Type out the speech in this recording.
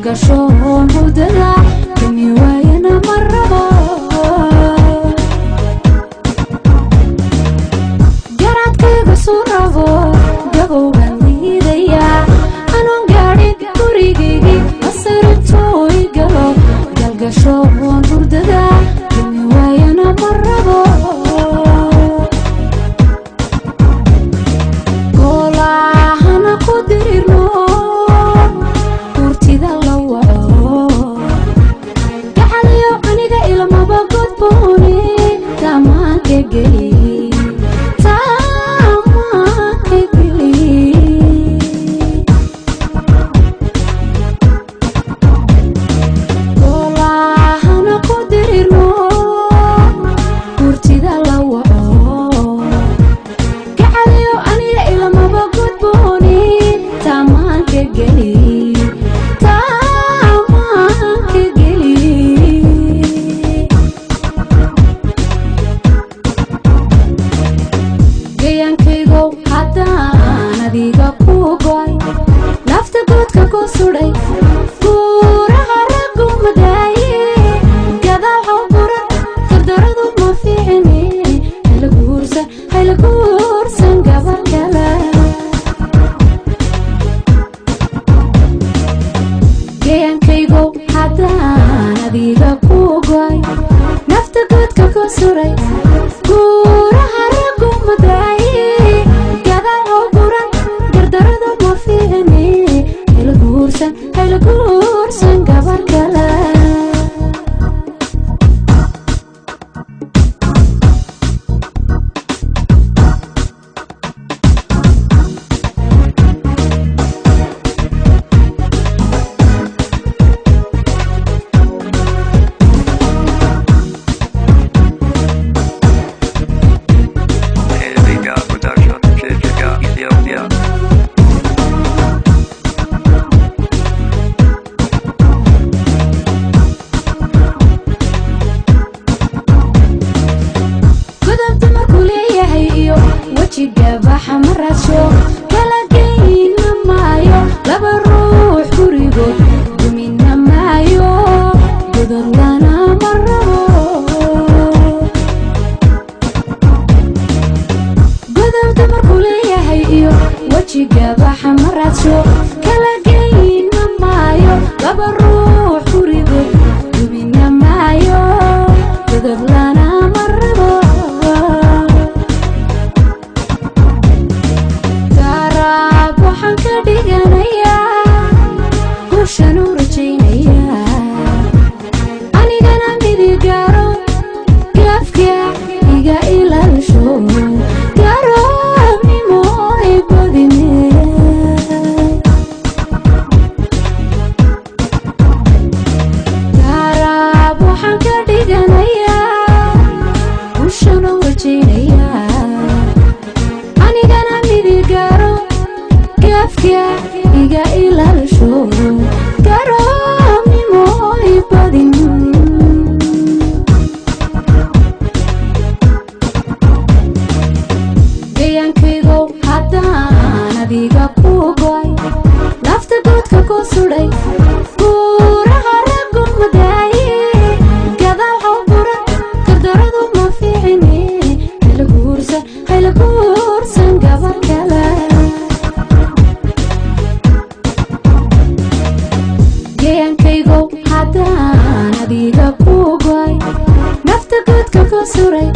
galgashoon hurdada kami waayana ma rabo garaadkayga soo rabo gabow baan liidayaa anoon gaadhin gurigaygii asirintoo i galo galgashoon hurdada kami waayana ma rabo goolahana ku dirirno kurtida la waco gacaliyo aniga ilmaba godboone tamaanka geli nafta godka ku suday guuraha raggu madaaye gadaal hawburan dardaradu ma fiicine hayla guursan gabar kale geyankaygow haddaan adiga ku goy nafta godka ku suday guuraha raggu madaaye gadaal hawburan dardaradu ma fiicine hayla guursan gabar kale wajigabaxa marasho kala geyna maayo laba ruux gurigood dumina maayo gododlana ma rabo godobta markuu leeyahay iyo wajigabaxa marasho kala geyna maayo laba ruux gurigood dumina maayo gododlana ma rabo guushanu rajaynayaa anigana midigaaro gaafka iga ilaalisho garoobnimo ay badine gaaraab waxaan ka dhiganayaa guushanu rajaynayaa anigana midigaaro gaafka iga ilaalisho garoobnimo ay badin geyankaygow haddaan adiga ku goy nafta godka ku suday guuraha raggu madaaye gadaal hawburan dardaradu ma fiicine hayla guursan gabar kale geyankaygow haddaan adiga ku goy nafta godka ku suray